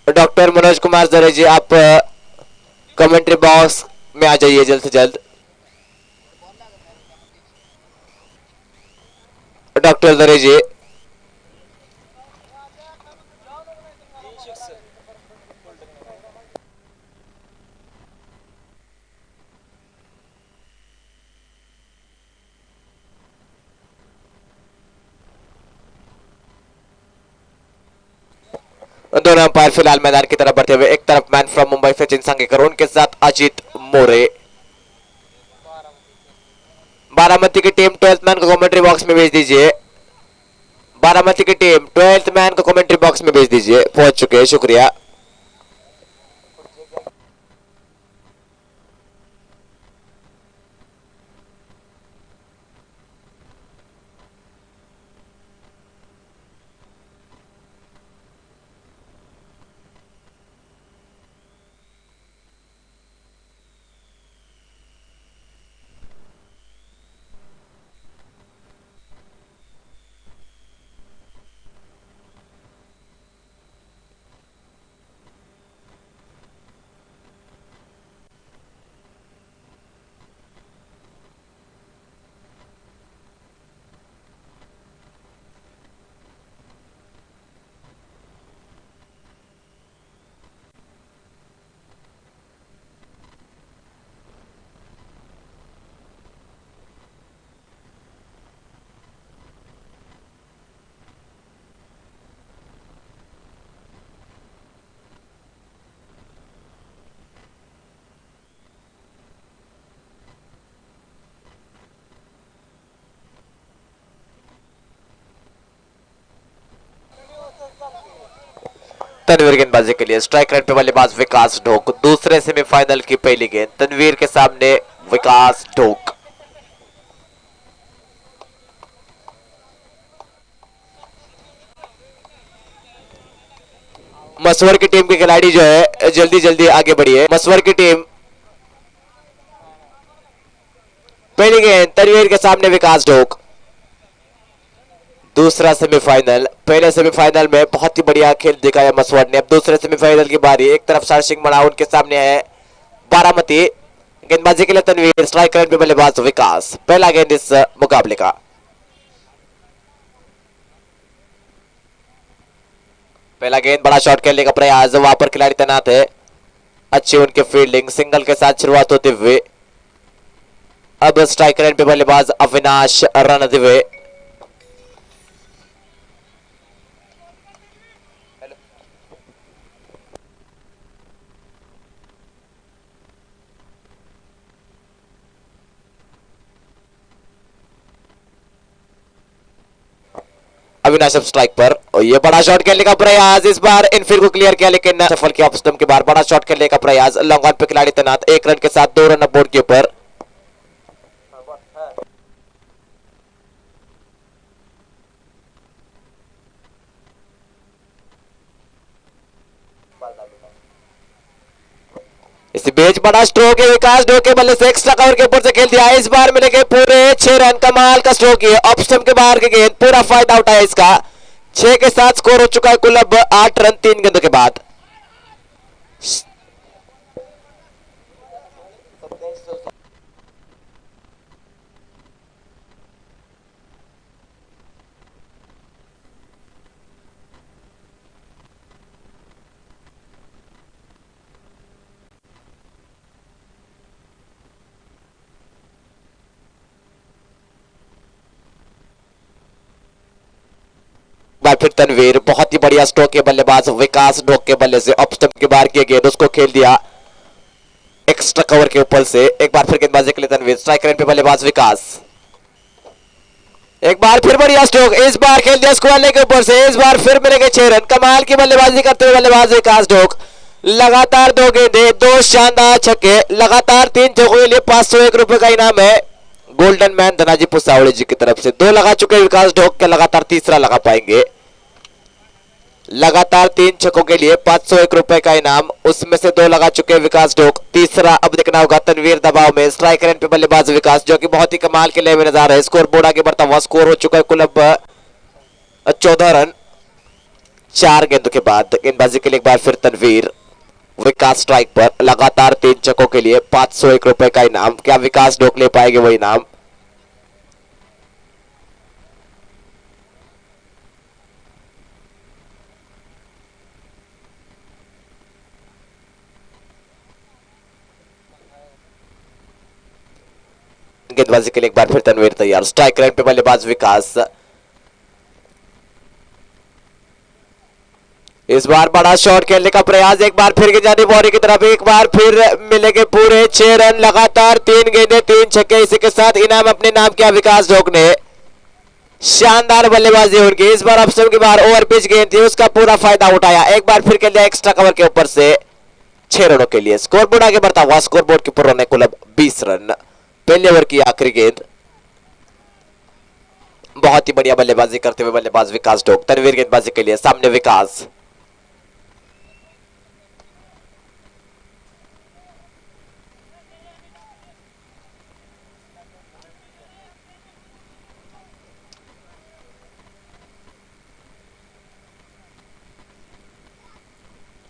Doctor Manoj Kumar जरे जी, आप commentary box में आ जाइए जल्द से जल्द। डॉक्टर जरे जी, दोनों अंपायर फिलहाल मैदान की तरफ बढ़ते हुए। एक तरफ मैन फ्रॉम मुंबई सचिन सांगेकर, उनके साथ अजीत मोरे। बारामती की टीम 12th मैन को कमेंट्री बॉक्स में भेज दीजिए। बारामती की टीम 12th मैन को कमेंट्री बॉक्स में भेज दीजिए। पहुंच चुके हैं, शुक्रिया। तनवीर गेंदबाजी के लिए स्ट्राइक रेट पे बल्लेबाज विकास ढोक। दूसरे सेमीफाइनल की पहली गेंद तनवीर के सामने विकास ढोक। मसवर की टीम के खिलाड़ी जो है जल्दी जल्दी आगे बढ़िए। मसवर की टीम पहली गेंद तनवीर के सामने विकास ढोक। दूसरा सेमीफाइनल, पहले सेमीफाइनल में बहुत ही बढ़िया खेल दिखाया मसवर ने। अब दूसरे सेमीफाइनल की बारी। एक तरफ सरसिंह मणा, उनके सामने है बारामती। गेंदबाजी के लिए तनवीर, स्ट्राइक रेट पे बल्लेबाज विकास। पहला गेंद इस मुकाबले का। पहला गेंद, बड़ा शॉट खेलने का प्रयास, वहां पर खिलाड़ी तैनात है। अच्छी उनकी फील्डिंग, सिंगल के साथ शुरुआत होते हुए। अब स्ट्राइक रेट पे बल्लेबाज अविनाश रणदिवे। अविनाश स्ट्राइक पर, और ये बड़ा शॉट खेलने का प्रयास। इस बार इनफील्ड को क्लियर किया लेकिन सफल किया ऑफ स्टंप के बाहर। बड़ा शॉट खेलने का प्रयास, लॉन्ग ऑन पे खिलाड़ी तैनात। 1 रन के साथ 2 रन बोर्ड के ऊपर। इस बीच बड़ा स्ट्रोक है विकास ढोक के बल्ले से, एक्स्ट्रा कवर के ऊपर से खेल दिया। इस बार मिलेंगे पूरे 6 रन। कमाल का स्ट्रोक है, ऑफ स्टंप के बाहर की गेंद, पूरा फायदा उठाया इसका। 6 के साथ स्कोर हो चुका है कुल अब 8 रन 3 गेंदों के बाद। बार फिर तनवीर, बहुत ही बढ़िया स्ट्रोक के बल्लेबाज विकास ढोक के बल्ले से ऑफ स्टंप के बाहर की गेंद, उसको खेल दिया एक्स्ट्रा कवर के ऊपर से। एक बार फिर गेंदबाजी के लिए तनवीर, स्ट्राइक रेट पे बल्लेबाज विकास। एक बार फिर बढ़िया स्ट्रोक, इस बार खेल दिया स्क्वायर के ऊपर से। इस बार फिर मिलेंगे 6 रन। कमाल की बल्लेबाजी करते हुए बल्लेबाज विकास ढोक। लगातार 2 गेंदे, 2 शानदार छक्के, लगातार 3 छक्कों के लिए 501 रुपए का इनाम है गोल्डन मैन धनाजी पुसावड़े जी की तरफ से। 2 लगा चुके विकास ढोक के, लगातार तीसरा लगा पाएंगे। लगातार 3 छक्कों के लिए 501 रुपए का इनाम, उसमें से 2 लगा चुके विकास ढोक। तीसरा अब देखना होगा तनवीर दबाव में। स्ट्राइक रेट पे बल्लेबाज विकास, जो कि बहुत ही कमाल के लिए नजर है। स्कोर बोर्ड आगे बढ़ता हुआ, स्कोर हो चुका है कुल अब 14 रन। 4 गेंदों के बाद गेंदबाजी के लिए एक बार फिर तनवीर। विकास स्ट्राइक पर, लगातार 3 छक्कों के लिए 501 रुपए का इनाम। क्या विकास डोक ले पाएंगे वो इनाम? गेंदबाजी के लिए एक बार फिर तनवीर तैयार। स्ट्राइक लाइन पे बल्लेबाज विकास। इस बार बड़ा शॉट खेलने का प्रयास, एक बार फिर जानी बॉडी की तरफ, एक बार फिर मिलेंगे पूरे 6 रन। लगातार 3 गेंदें 3 छक्के, इसी के साथ इनाम अपने नाम किया विकास डोक ने। शानदार बल्लेबाजी उनकी। इस बार ऑप्शन की बार ओवर पिच गेंद थी, उसका पूरा फायदा उठाया। एक बार फिर खेल लिया एक्स्ट्रा कवर के ऊपर से 6 रनों के लिए। स्कोर बोर्ड आगे बढ़ता हुआ, स्कोर बोर्ड के ऊपर होने कुल 20 रन। पहले ओवर की आखिरी गेंद। बहुत ही बढ़िया बल्लेबाजी करते हुए बल्लेबाज विकास डोक। तनवीर गेंदबाजी के लिए, सामने विकास।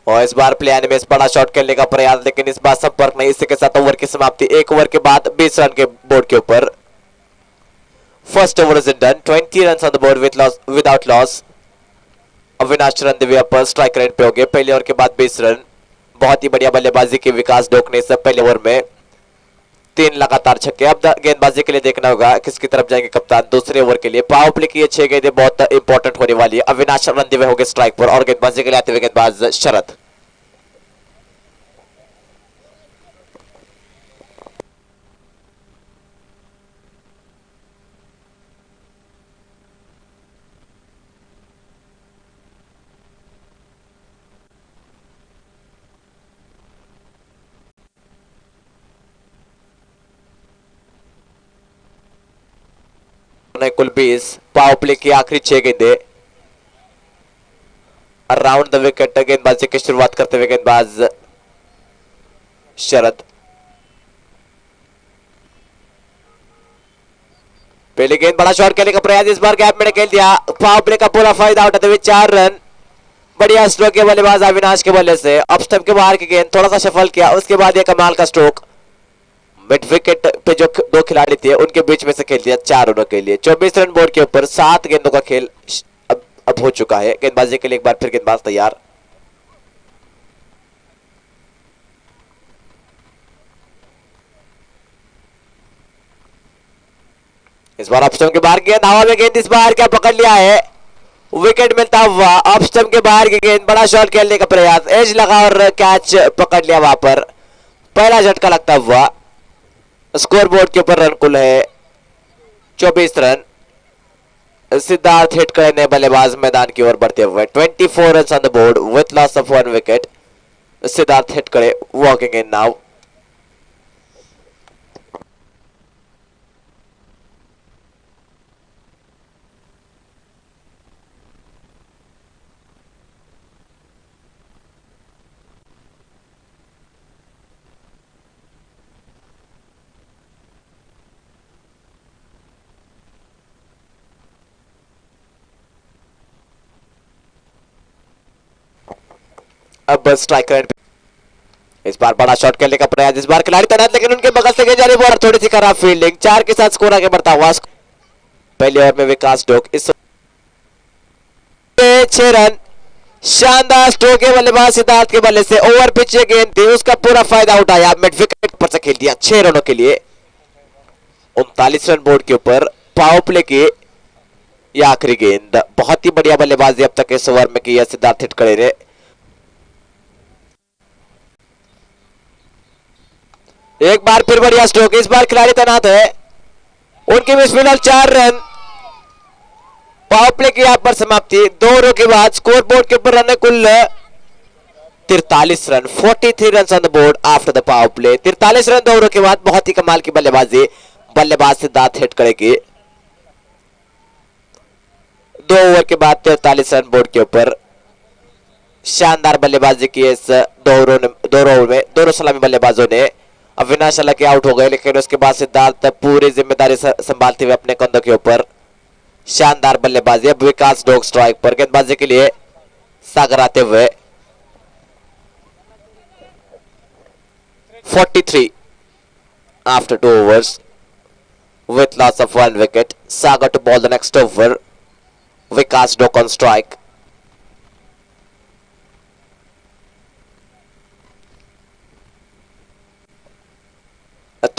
और इस बार प्लेयर में इस बड़ा शॉट खेलने का प्रयास, लेकिन इस बार संपर्क नहीं। इसी के साथ ओवर की समाप्ति। 1 ओवर के बाद 20 रन के बोर्ड के ऊपर। First over is done, 20 run on the board without loss. Avinash चरण दिव्या पर स्ट्राइक रेट पे हो गए। पहले ओवर के बाद 20 रन। बहुत ही बढ़िया बल्लेबाजी की विकास डोक ने सब पहले ओवर में। 3 लगातार छक्के। अब गेंदबाजी के लिए देखना होगा किसकी तरफ जाएंगे कप्तान। दूसरे ओवर के लिए पावर प्ले की 6 गेंदें बहुत इंपॉर्टेंट होने वाली है। अविनाश चरण दिव्या हो गए स्ट्राइक पर, और गेंदबाजी के लिए आते हुए गेंदबाज शरद। कुल 20। पावर प्ले की आखिरी 6 गेंदें। अराउंड द विकेट गेंदबाजी की शुरुआत करते हुए गेंदबाज शरद। पहली गेंद बड़ा शॉट खेलने का प्रयास, इस बार गैप में खेल दिया। पावर प्ले का पूरा फायदा उठाते हुए 4 रन। बढ़िया स्ट्रोक के बल्लेबाज अविनाश के बल्ले से। ऑफ स्टंप के बाहर की गेंद, थोड़ा सा शफल किया, उसके बाद ये कमाल का स्ट्रोक। मिड विकेट पे जो 2 खिलाड़ी थे उनके बीच में से खेल दिया 4 रनों के लिए। 24 रन बोर्ड के ऊपर। 7 गेंदों का खेल अब हो चुका है। गेंदबाजी के लिए एक बार फिर गेंदबाज तैयार। इस बार ऑफ स्टंप के बाहर गेंद, हवा में गेंद, इस बार क्या पकड़ लिया है, विकेट मिलता हुआ। ऑफ स्टंप के बाहर की गेंद, बड़ा शॉट खेलने का प्रयास, एज लगा और कैच पकड़ लिया वहां पर। पहला झटका लगता हुआ। स्कोर बोर्ड के ऊपर रन कुल है 24 रन। सिद्धार्थ हिटकड़े ने बल्लेबाज मैदान की ओर बढ़ते हुए 24 run on the board with loss of 1 wicket. Siddharth Hitkade walking in now. अब स्ट्राइकर, इस बार बड़ा शॉट खेलने का प्रयास, इस बार खिलाड़ी तैनात, लेकिन उनके बगल से गई जा रही बॉल, थोड़ी सी खराब फील्डिंग। 4 के साथ स्कोर आगे बढ़ता हुआ। पहले ओवर में विकास डोक, इस 6 रन। शानदार स्ट्रोक के बल्लेबाज सिद्धार्थ के बल्ले से। ओवर पिच गेंद थी, उसका पूरा फायदा उठाया। मिड विकेट पर से खेल दिया 6 रनों के लिए। 39 रन बोर्ड के ऊपर। पावर प्ले की यह आखिरी गेंद। बहुत ही बढ़िया बल्लेबाजी अब तक इस ओवर में की है सिद्धार्थ हिटकड़े ने। एक बार फिर बढ़िया स्ट्रोक, इस बार खिलाड़ी तैनात है, उनकी भी फिलहाल 4 रन। पावर प्ले की यहां पर समाप्ति। 2 ओवरों के बाद स्कोर बोर्ड के ऊपर रन कुल 43 run. 43 run on the board after the power play. 43 run 2 ओवरों के बाद। बहुत ही कमाल की बल्लेबाजी बल्लेबाज सिद्धार्थ हिटकड़े की। 2 ओवर के बाद 43 रन बोर्ड के ऊपर। शानदार बल्लेबाजी की इस 2 ओवर में दोनों सलामी बल्लेबाजों ने। अविनाश हालांकि आउट हो गए, लेकिन उसके बाद सिद्धार्थ पूरी जिम्मेदारी संभालते हुए अपने कंधों के ऊपर। शानदार बल्लेबाजी। अब विकास डोक स्ट्राइक पर। गेंदबाजी के लिए सागर आते हुए 43 after 2 overs with loss of 1 wicket. Sagar to ball the next over. Vikas Dok on strike.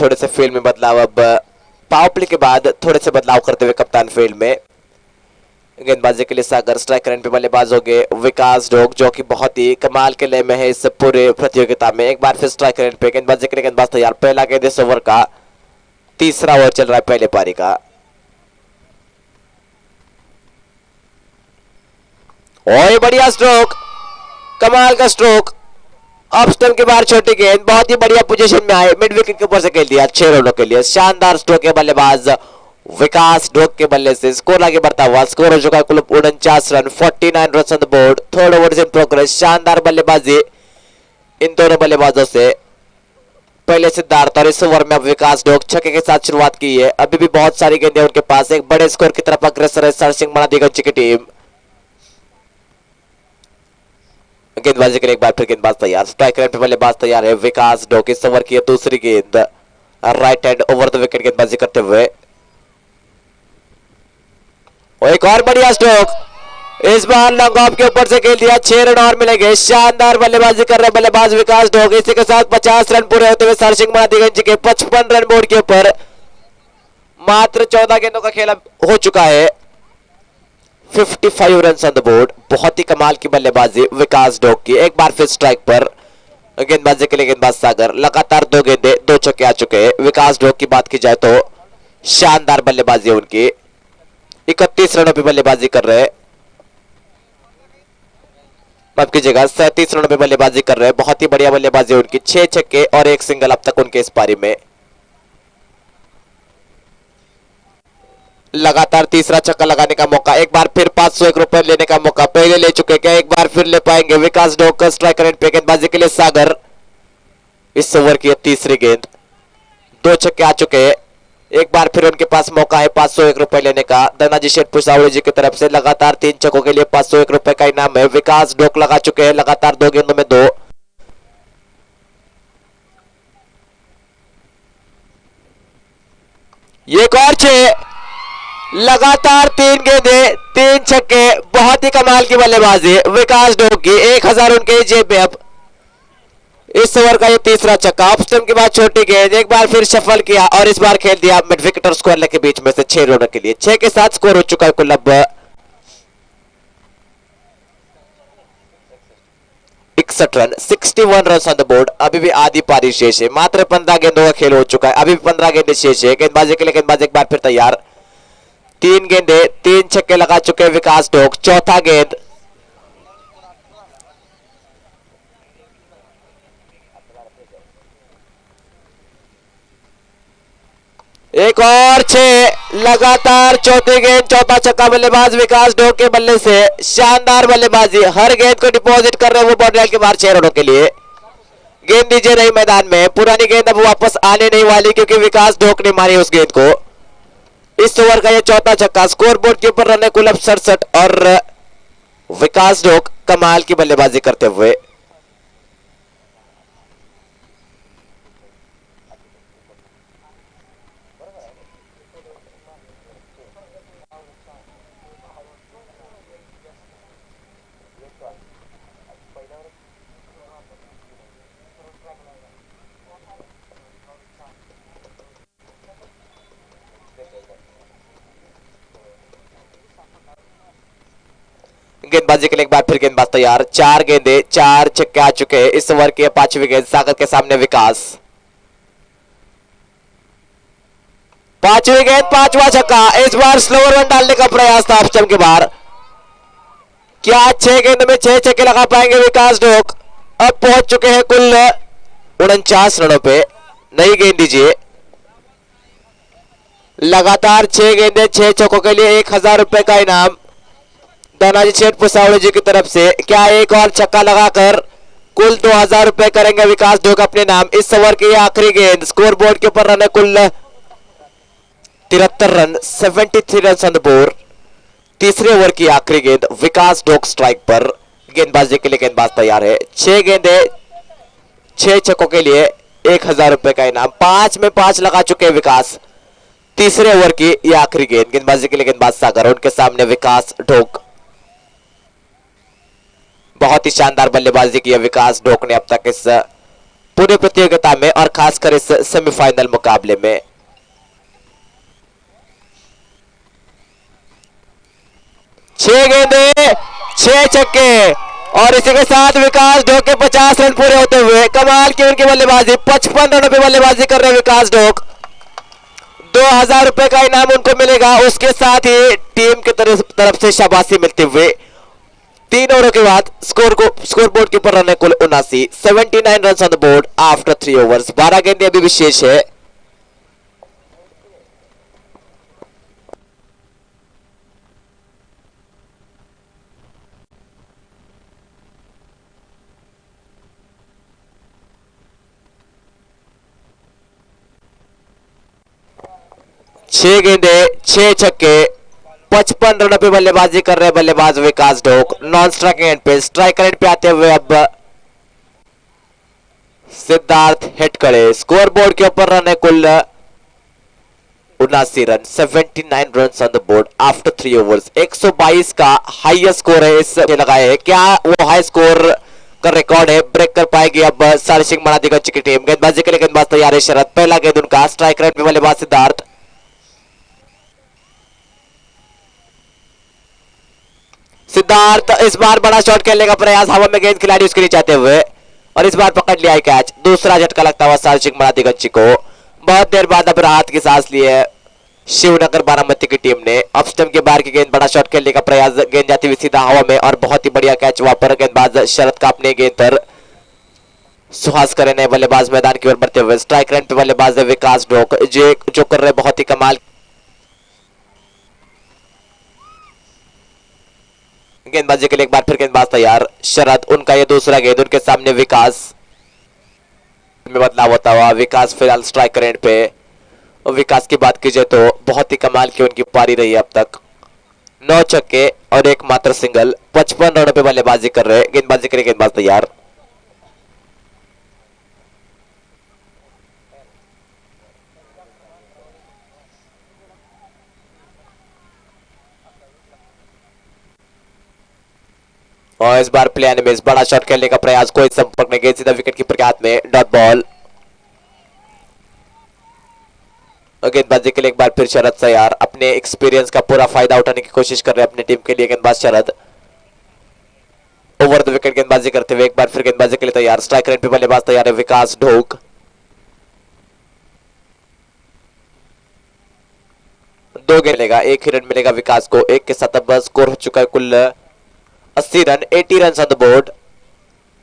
थोड़े से फील्ड में बदलाव, अब पावर प्ले के बाद थोड़े से बदलाव करते हुए कप्तान फील्ड में। गेंदबाजी के लिए सागर, स्ट्राइक रन पे बल्लेबाज हो गए विकास डोक, जो कि बहुत ही कमाल के लय में है इस पूरे प्रतियोगिता में। एक बार फिर स्ट्राइक रन पे गेंदबाजी के लिए गेंदबाज तैयार। पहला गेंद इस ओवर का, तीसरा ओवर चल रहा है पहले पारी का। ओए बढ़िया स्ट्रोक, कमाल का स्ट्रोक। ऑफ स्टंप के बाहर छोटी गेंद, बहुत ही बढ़िया पोजीशन में आए, मिड विकेट के ऊपर से खेल दिया 6 रनों के लिए। शानदार स्ट्रोक है बल्लेबाज विकास डोक के बल्ले से। स्कोर आगे बढ़ता हुआ, स्कोर हो चुका है कुल 49 run, 49 run on the board. Third over in progress. शानदार बल्लेबाजी इन दोनों बल्लेबाजों से। पहले सिद्धार्थ और इस ओवर में अब विकास डोक छक्के के साथ शुरुआत की है। अभी भी बहुत सारी गेंदें उनके पास, एक बड़े स्कोर की तरफ अग्रसर है सरसिंह मनादीगंज की टीम। गेंदबाजी के लिए एक बार फिर गेंदबाज तैयार, स्ट्राइक रेट पे बल्लेबाज तैयार है विकास डोक। इस ओवर की दूसरी गेंद, right hand over the wicket गेंदबाजी करते हुए। और एक और बढ़िया स्ट्रोक, इस बार लॉन्ग ऑफ के ऊपर से खेल दिया, 6 रन और मिलेंगे। शानदार बल्लेबाजी कर रहे बल्लेबाज विकास डोक। इसी के साथ 50 रन पूरे होते हुए सरसिंह मनादीगंज के 55 रन बोर्ड के ऊपर। मात्र 14 गेंदों का खेल हो चुका है, 55 रन ऑन द बोर्ड। बहुत ही कमाल की बल्लेबाजी विकास डोक की। एक बार फिर स्ट्राइक पर गेंदबाजी के लिए गेंदबाज सागर। लगातार 2 गेंदे 2 छक्के आ चुके हैं। विकास डोक की बात की जाए तो शानदार बल्लेबाजी है उनकी, 31 रनों पे बल्लेबाजी कर रहे हैं। माफ कीजिएगा, 37 रनों पे बल्लेबाजी कर रहे हैं। बहुत ही बढ़िया बल्लेबाजी है उनकी, 6 छक्के और 1 सिंगल अब तक उनके इस पारी में। लगातार तीसरा छक्का लगाने का मौका, एक बार फिर 501 रुपए लेने का मौका पहले ले चुके, क्या एक बार फिर ले पाएंगे विकास डोक का स्ट्राइक रेट पे गेंदबाजी के लिए सागर। इस ओवर की तीसरी गेंद, 2 छक्के आ चुके हैं। एक बार फिर उनके पास मौका है 501 रुपए लेने का धनाजी शेठ पुसावड़े जी की तरफ से। लगातार 3 छक्कों के लिए 501 रुपए का इनाम है। विकास डोक लगा चुके हैं लगातार 2 गेंदों में 2। एक और 6, लगातार 3 गेंदे 3 छक्के। बहुत ही कमाल की बल्लेबाजी विकास डोक की, 1000 उनके जेब में। अब इस ओवर का ये तीसरा छक्का, ऑफ स्टंप के बाद छोटी गेंद, एक बार फिर सफल किया और इस बार खेल दिया मिड विकेट और स्क्वायर लेग के बीच में से 6 रनों के लिए। 6 के साथ स्कोर हो चुका है कुल अब 61 run, 61 run on the board. अभी भी आधी पारी शेष है, मात्र 15 गेंदों का खेल हो चुका है, अभी भी 15 गेंदे शेष है। गेंदबाजी के लिए गेंदबाज एक बार फिर तैयार। 3 गेंदे 3 छक्के लगा चुके विकास डोक। चौथा गेंद, एक और 6, लगातार चौथी गेंद चौथा छक्का बल्लेबाज विकास डोक के बल्ले से। शानदार बल्लेबाजी, हर गेंद को डिपॉजिट कर रहे हैं वो बाउंड्री लाइन के बाहर 6 रनों के लिए। गेंद दीजिए नहीं मैदान में, पुरानी गेंद अब वापस आने नहीं वाली क्योंकि विकास डोक ने मारी उस गेंद को। इस ओवर का ये चौथा छक्का, स्कोर बोर्ड के ऊपर रन है कुल अब 67 और विकास डोक कमाल की बल्लेबाजी करते हुए। गेंदबाजी के लिए एक बार फिर गेंदबाज तैयार। 4 गेंदे 4 छक्के आ चुके हैं। इस ओवर की 5वीं गेंद, सागर के सामने विकास। 5वीं गेंद 5वां छक्का, इस बार स्लोअर वन डालने का प्रयास था ऑफ स्टंप के बाहर। क्या 6 गेंद में 6 छक्के लगा पाएंगे विकास डोक? अब पहुंच चुके हैं कुल 49 रनों पे। नई गेंद दीजिए। लगातार 6 गेंदे 6 छक्कों के लिए 1000 रुपए का इनाम धनाजी शेठ पुसावड़े जी की तरफ से। क्या एक और छक्का लगाकर कुल 2000 रुपए करेंगे विकास डोक अपने नाम? इस ओवर की आखिरी गेंद, स्कोर बोर्ड के ऊपर रन है कुल 73 run, 73 run on the board. तीसरे ओवर की आखिरी गेंद, विकास डोक स्ट्राइक पर। गेंदबाजी के लिए गेंदबाज तैयार है। 6 गेंदे 6 छक्कों के लिए 1000 रुपए का इनाम। 5 में 5 लगा चुके हैं विकास। तीसरे ओवर की यह आखिरी गेंद। गेंदबाजी के लिए गेंदबाज सागर, उनके सामने विकास ढोक। बहुत ही शानदार बल्लेबाजी की है विकास ढोक ने अब तक इस पूरी प्रतियोगिता में और खासकर इस सेमीफाइनल मुकाबले में। छह गेंदे 6 छक्के और इसी के साथ विकास ढोक के 50 रन पूरे होते हुए कमाल की उनकी बल्लेबाजी। 55 रनों पे बल्लेबाजी कर रहे हैं विकास ढोक। 2000 रुपए का इनाम उनको मिलेगा। उसके साथ ही टीम की तरफ से शाबाशी मिलते हुए 3 ओवरों के बाद स्कोर बोर्ड के ऊपर रन है कुल 79। 79 run on the board after 3 overs. 12 गेंदें अभी विशेष है। छह गेंदे 6 छक्के 55 रनों पे बल्लेबाजी कर रहे हैं बल्लेबाज विकास ढोक। नॉन स्ट्राइकिंग एंड पे स्ट्राइकर एंड पे आते हुए अब सिद्धार्थ हेटकड़े। स्कोर बोर्ड के ऊपर रन है कुल 79 run. 79 run on the board after 3 overs. 122 का हाईएस्ट स्कोर है इस लगाए है। क्या वो हाई स्कोर का रिकॉर्ड है ब्रेक कर पाएगी अब सारी सिंह मनादीगंज की टीम। गेंदबाजी के लिए गेंदबाज तैयार है शरद। पहला गेंद उनका। स्ट्राइकर एंड पे बल्लेबाज सिद्धार्थ। सिद्धार्थ इस बार बड़ा शॉट खेलने का प्रयास। हवा में गेंद खिलाड़ी उसके नीचे आते हुए और इस बार पकड़ लिया है कैच। दूसरा झटका लगता हुआ सारी सिंह मनादीगंज को। बहुत देर बाद अब राहत की सांस ली है शिवनगर बारामती की टीम ने। ऑफ स्टंप के बाहर की गेंद बड़ा शॉट खेलने का प्रयास। गेंद जाती हुई सीधा हवा में और बहुत ही बढ़िया कैच वहां पर। गेंदबाज शरद का अपने गेंद पर। सुहास करे नए बल्लेबाज मैदान की ओर बढ़ते हुए। स्ट्राइक रेंज पे बल्लेबाज है विकास ढोक जो कर रहे बहुत ही कमाल। गेंदबाजी के लिए एक बार फिर गेंदबाज तैयार शरद। उनका ये दूसरा गेंद। उनके सामने विकास में बदलाव होता हुआ। विकास फिलहाल स्ट्राइकर एंड पे। और विकास की बात की जाए तो बहुत ही कमाल की उनकी पारी रही है अब तक। 9 छक्के और एक मात्र सिंगल। 55 रनों पे बल्लेबाजी कर रहे। गेंदबाजी के लिए गेंदबाज तैयार। और इस बार प्लेयर में बड़ा शॉट खेलने का प्रयास। कोई संपर्क नहीं। गेंद सीधा विकेट कीपर के हाथ में। Dot ball. गेंदबाजी के लिए एक बार फिर शरद तैयार। अपने एक्सपीरियंस का पूरा फायदा उठाने की कोशिश कर रहे हैं अपनी टीम के लिए गेंदबाज शरद। ओवर द विकेट गेंदबाजी करते हुए एक बार फिर गेंदबाजी के लिए तैयार। स्ट्राइक रेंज पे बल्लेबाज तैयार है विकास ढोक। 2 गेंद मिलेगा। 1 ही रन मिलेगा विकास को। 1 के साथ अब स्कोर हो चुका है कुल 80 run. 80 run on the board.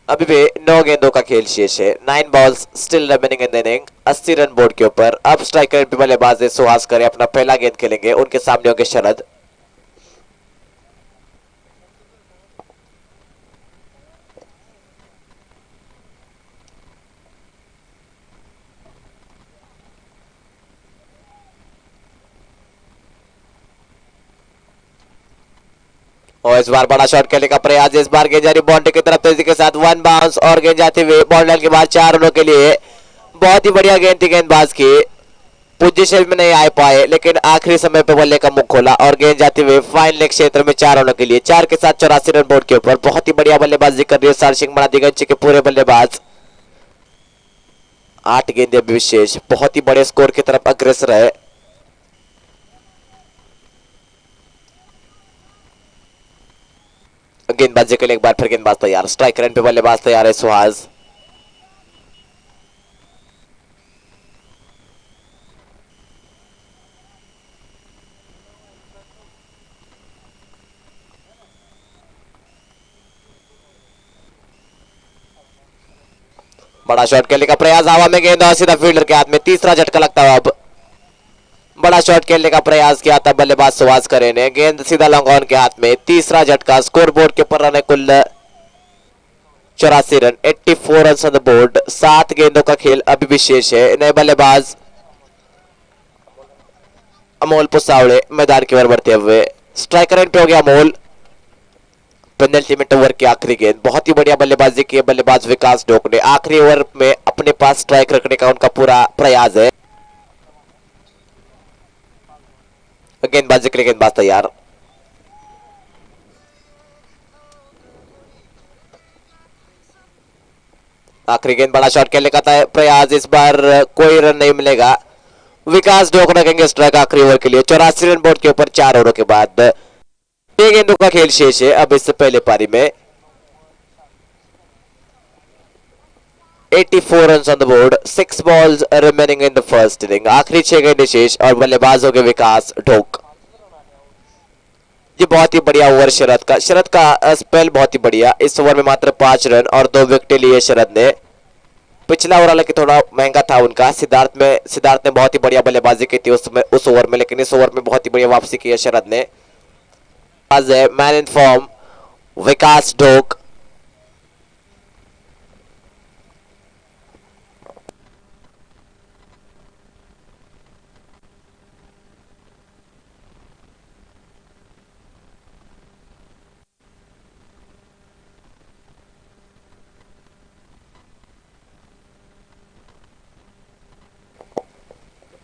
अभी भी 9 गेंदों का खेल शेष है। 9 balls still remaining in the inning. 80 run board के ऊपर। अब स्ट्राइकर पे बल्लेबाज सुहास करे अपना पहला गेंद खेलेंगे। उनके सामने होंगे शरद। और इस बार बड़ा शॉट खेलने का प्रयास। इस बार गेंद जा रही बाउंड्री की तरफ तेजी के साथ। 1 बाउंस और गेंद जाती हुई बाउंड्री के बाद 4 रनों के लिए। बहुत ही बढ़िया गेंद थी गेंदबाज की। पोजीशन में नहीं आ पाए लेकिन आखिरी समय पे बल्ले का मुख खोला और गेंद जाती हुई फाइनल क्षेत्र में 4 रनों के लिए। 4 के साथ 84 रन बोर्ड के ऊपर। बहुत ही बढ़िया बल्लेबाजी कर रही है सार सिंह मनादीगंज के पूरे बल्लेबाज। 8 गेंदें विशेष। बहुत ही बड़े स्कोर की तरफ अग्रसर है। गेंदबाजी के लिए एक बार फिर गेंदबाज तैयार। स्ट्राइक रेंज पे बल्लेबाज तैयार है सुहास। बड़ा शॉट खेलने का प्रयास। हवा में गेंद और सीधा फील्डर के हाथ में। तीसरा झटका लगता है अब। बड़ा शॉट खेलने का प्रयास किया था बल्लेबाज सुहास करे ने। गेंद सीधा लॉन्ग ऑन के हाथ में। तीसरा झटका। स्कोर बोर्ड के ऊपर रन है कुल 84 run. 84 run on the board. 7 गेंदों का खेल अभी भी शेष है। नए बल्लेबाज अमोल पुसावड़े मैदान की ओर बढ़ते हुए। स्ट्राइकर एंड पे हो गया अमोल। पेनल्टी ओवर की आखिरी गेंद, बहुत ही बढ़िया बल्लेबाजी की है बल्लेबाज विकास डोक ने। आखिरी ओवर में अपने पास स्ट्राइक रखने का उनका पूरा प्रयास है। गेंदबाजी के लिए गेंदबाज तैयार। आखिरी गेंद, बड़ा शॉट खेलने का प्रयास, इस बार कोई रन नहीं मिलेगा। विकास डोक रखेंगे स्ट्राइक आखिरी ओवर के लिए। 84 रन बोर्ड के ऊपर 4 ओवरों के बाद 6 गेंदों का खेल शेष है अब इससे पहले पारी में। 84 run on the board, 6 balls remaining in the first inning. आखिरी 6 गेंदें शेष और बल्लेबाज हो गए विकास डोक। ये बहुत ही बढ़िया ओवर शरद का स्पेल बहुत ही बढ़िया। इस ओवर में मात्र 5 रन और 2 विकेट लिए शरद ने। पिछला ओवर हालांकि थोड़ा महंगा था उनका। सिद्धार्थ ने बहुत ही बढ़िया बल्लेबाजी की थी उस ओवर में, लेकिन इस ओवर में बहुत ही बढ़िया वापसी की है शरद ने। आज है मैन इन फॉर्म विकास डोक।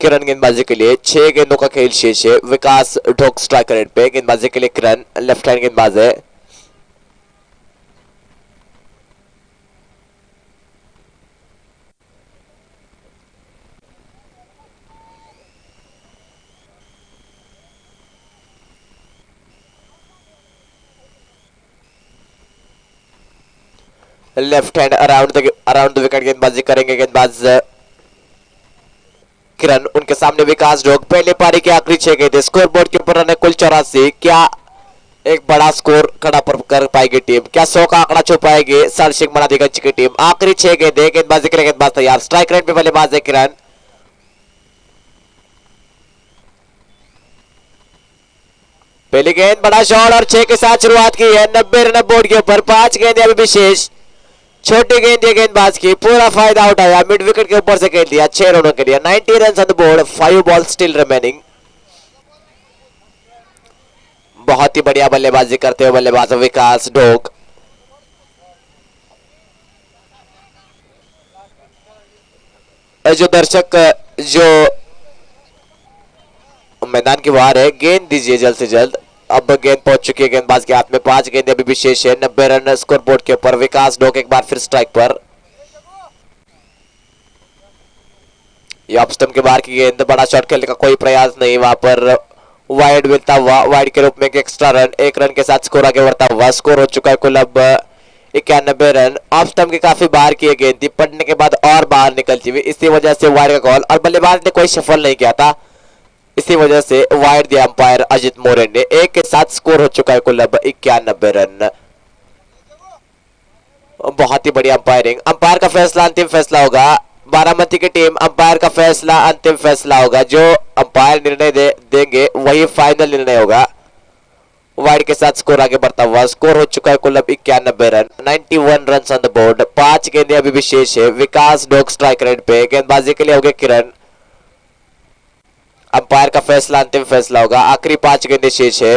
किरण गेंदबाजी के लिए 6 गेंदों का खेल शेष है। विकास डोक स्ट्राइक रेट पे। गेंदबाजी के लिए किरण लेफ्ट हैंड गेंदबाज है। Left hand around the wicket गेंदबाजी करेंगे गेंदबाज किरण। उनके सामने विकास डोक। पहले पारी के आखिरी 6 गेंदें, स्कोर बोर्ड के ऊपर रन है कुल 84। क्या एक बड़ा स्कोर खड़ा कर पाएगी टीम? क्या 100 का आंकड़ा छू पाएगी सरसिंह मनादीगंज की टीम? आखिरी 6 गेंदें, गेंदबाजी के लिए गेंदबाज तैयार। स्ट्राइक रेट पे बल्लेबाज है किरण। पहली गेंद, बड़ा शॉट और 6 के साथ शुरुआत की है। 90 रन बोर्ड के ऊपर, 5 गेंदें अभी विशेष। छोटी गेंद ये गेंदबाज की, पूरा फायदा उठाया, मिड विकेट के ऊपर से खेल दिया 6 रनों के लिए। 90 run on the board, 5 ball still remaining. बहुत ही बढ़िया बल्लेबाजी करते हुए बल्लेबाज विकास डोक। जो दर्शक जो मैदान के बाहर है, गेंद दीजिए जल्द से जल्द। अब गेंद पहुंच चुकी है गेंदबाज के हाथ में। 5 गेंदें अभी विशेष है। 90 रन स्कोर बोर्ड के ऊपर। विकास डोक एक बार फिर स्ट्राइक पर। ये ऑफ स्टंप के बाहर की गेंद, बड़ा शॉट खेलने का कोई प्रयास नहीं। वहां पर वाइड मिलता हुआ, वाइड के रूप में एक एक्स्ट्रा रन, 1 रन के साथ स्कोर आगे बढ़ता हुआ। स्कोर हो चुका है कुल अब 91 रन। ऑफ स्टंप के काफी बाहर की गेंद थी, पड़ने के बाद और बाहर निकलती हुई, इसी वजह से वाइड का कॉल। और बल्लेबाज ने कोई सफल नहीं किया था, इसी वजह से वाइड दिया अंपायर अजित मोरे ने। 1 के साथ स्कोर हो चुका है कुल अब 91 रन। बहुत ही बढ़िया अंपायरिंग। अंपायर का फैसला अंतिम फैसला होगा। बारामती की टीम, अंपायर का फैसला अंतिम फैसला होगा। जो अंपायर निर्णय देंगे वही फाइनल निर्णय होगा। वाइड के साथ स्कोर आगे बढ़ता हुआ। स्कोर हो चुका है कुल अब 91 run. 91 run on the board. 5 गेंदें अभी विशेष है। विकास डोक स्ट्राइक रेट पे। गेंदबाजी के लिए हो गए किरण। अंपायर का फैसला अंतिम फैसला होगा। आखिरी 5 गेंदें शेष है।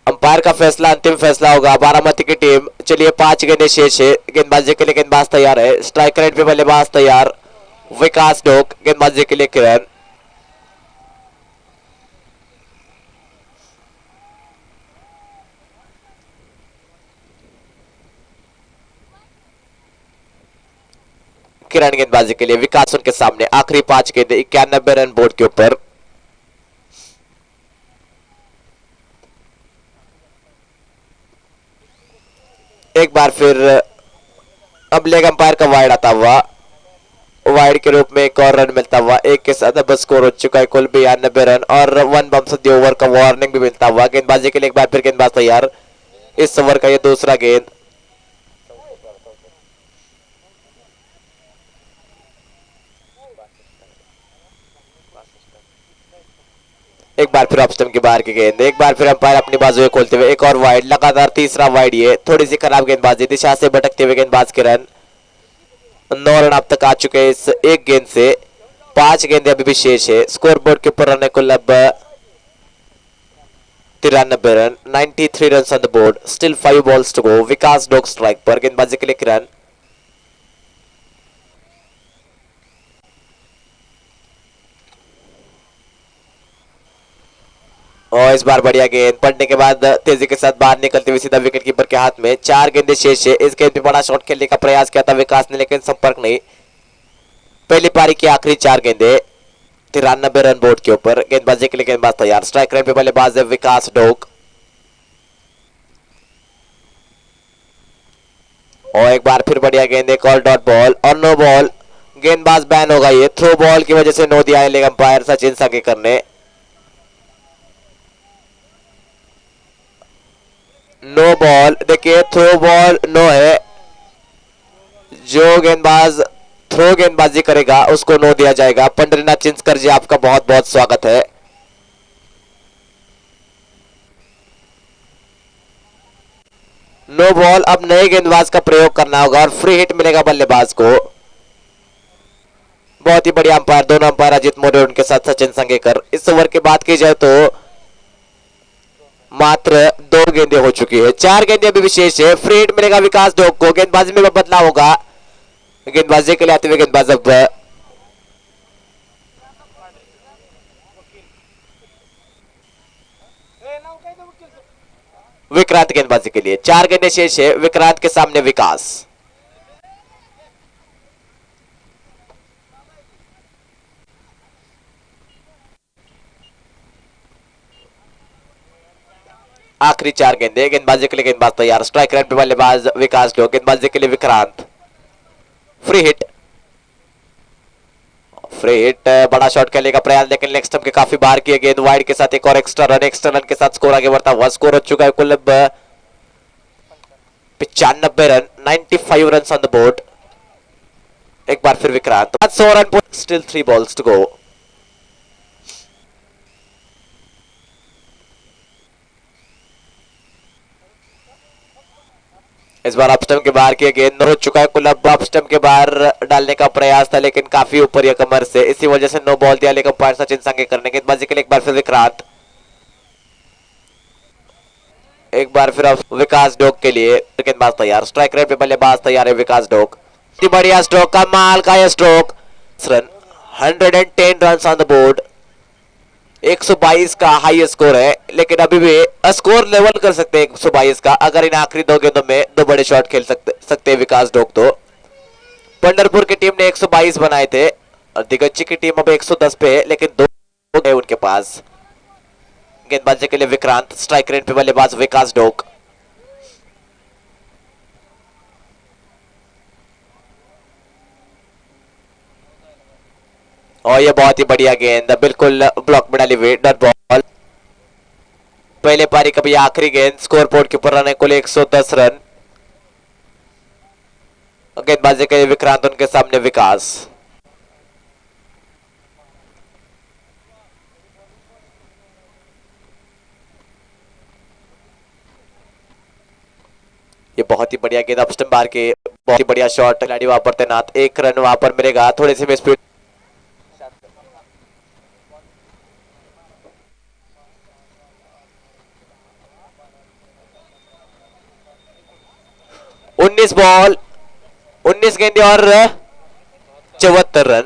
अंपायर का फैसला अंतिम फैसला होगा। बारामती की टीम, चलिए 5 गेंदें शेष है। गेंदबाजी के लिए गेंदबाज तैयार है। स्ट्राइक रेट पे बल्लेबाज तैयार विकास डोक। गेंदबाजी के लिए किरण। किरण गेंदबाजी के लिए, विकास उनके सामने। आखिरी 5 गेंदें, 91 रन बोर्ड के ऊपर। एक बार फिर अब लेग अंपायर का वाइड आता हुआ। वाइड के रूप में एक और रन मिलता हुआ। 1 के साथ अब स्कोर हो चुका है कुल 92 रन और 1 बम सदी ओवर का वार्निंग भी मिलता हुआ। गेंदबाजी के लिए एक बार फिर गेंदबाज तैयार। इस ओवर का ये दूसरा गेंद। एक बार फिर ऑफ स्टंप के बाहर की गेंद। एक बार फिर अंपायर अपनी बाजू खोलते हुए। एक और वाइड, लगातार तीसरा वाइड। ये थोड़ी सी खराब गेंदबाजी, दिशा से भटकते हुए गेंदबाज के रन। 9 रन अब तक आ चुके हैं इस एक गेंद से। 5 गेंदे अभी भी शेष है। स्कोर बोर्ड के ऊपर रन कुल अब 93 run, 93 run on the board, still 5 balls to go. Vikas Dok strike पर, गेंदबाजी के लिए किरण, और इस बार बढ़िया गेंद पड़ने के बाद तेजी के साथ बाहर निकलते हुए सीधा विकेट कीपर के हाथ में। 4 गेंदे शेष है। इस गेंद पे बड़ा शॉट खेलने का प्रयास किया था विकास ने, लेकिन संपर्क नहीं। पहली पारी की आखिरी 4 गेंदे, 93 रन बोर्ड के ऊपर। गेंदबाजी के लिए गेंदबाज तैयार, स्ट्राइक रेट पे बल्लेबाज है विकास डोक, और एक बार फिर बढ़िया गेंद, एक और डॉट बॉल और नो बॉल। गेंदबाज बैन होगा, ये थ्रो बॉल की वजह से नो दिया है लेग अंपायर सचिन संगेकर ने। नो बॉल, देखिए थ्रो बॉल नो है। जो गेंदबाज थ्रो गेंदबाजी करेगा उसको नो दिया जाएगा। पंडरीनाथ चिंचकर जी आपका बहुत बहुत स्वागत है। नो बॉल, अब नए गेंदबाज का प्रयोग करना होगा और फ्री हिट मिलेगा बल्लेबाज को। बहुत ही बढ़िया अंपायर, दोनों अंपायर अजीत मोरे उनके साथ सचिन संगेकर। इस ओवर की बात की जाए तो मात्र 2 गेंदे हो चुकी है, 4 गेंदे अभी विशेष है। फ्री हिट मिलेगा विकास डोक को। गेंदबाजी में बदलाव होगा, गेंदबाजी के लिए आते हुए गेंदबाज अब विक्रांत गेंदबाजी के लिए। 4 गेंदे शेष है, विक्रांत के सामने विकास। आखिरी 4 गेंदे, गेंदबाजी के लिए गेंदबाज तैयार, स्ट्राइक रेट पे बल्लेबाज विकास डोक, गेंदबाजी के लिए Vikrant. Free hit, free hit, बड़ा शॉट खेलने का प्रयास लेकिन लेग स्टंप के काफी बाहर किए। गेंद वाइड के साथ एक और एक्स्ट्रा रन के साथ स्कोर आगे बढ़ता हुआ। स्कोर हो चुका है कुल 95 run, 95 run on the board. एक बार फिर Vikrant, 100 run, still 3 balls to go. इस बार अप स्टंप के बाहर किया गेंद हो चुका है कुल अब अप स्टंप के बाहर डालने का प्रयास था लेकिन काफी ऊपर या कमर से, इसी वजह से नो बॉल दिया। लेकिन अंपायर सचिन संगेकर ने गेंदबाजी के लिए एक बार फिर विक्रांत, एक बार फिर विकास डोक के लिए गेंदबाज तैयार, स्ट्राइक रेट पे बल्लेबाज तैयार है विकास डोक। बढ़िया स्ट्रोक, का माल का यह stroke, run 110 run on the board. 122 का हाई स्कोर है, लेकिन अभी भी स्कोर लेवल कर सकते हैं 122 का अगर इन आखिरी 2 गेंदों में 2 बड़े शॉट खेल सकते हैं विकास डोक। तो पंढरपुर की टीम ने 122 बनाए थे और दिग्गज की टीम अब 110 पे है, लेकिन 2 है उनके पास। गेंदबाजी के लिए विक्रांत, स्ट्राइक रेट पे बल्लेबाज विकास डोक। और ये बहुत ही बढ़िया गेंद, बिल्कुल ब्लॉक में डाली हुई डॉट बॉल। पहले पारी का भी आखिरी गेंद, स्कोर बोर्ड के ऊपर रन है कुल 110 रन। गेंदबाजी के लिए विक्रांत, उनके सामने विकास। ये बहुत ही बढ़िया गेंद, अपस्टम बार के बहुत ही बढ़िया शॉट, खिलाड़ी वहां पर तैनात। 1 रन वहां पर मिलेगा, थोड़ी सी स्पीड। उन्नीस बॉल, 19 गेंदे और 74 रन,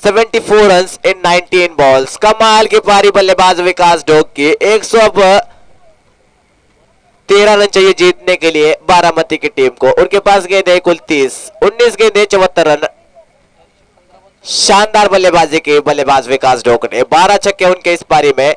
74 रन इन 19 बॉल्स। कमाल की पारी बल्लेबाज विकास डोक की। 113 रन चाहिए जीतने के लिए बारामती की टीम को। उनके पास गेंद है कुल 30, 19 गेंदे 74 रन। शानदार बल्लेबाजी की बल्लेबाज विकास डोक ने, 12 छक्के उनके इस पारी में।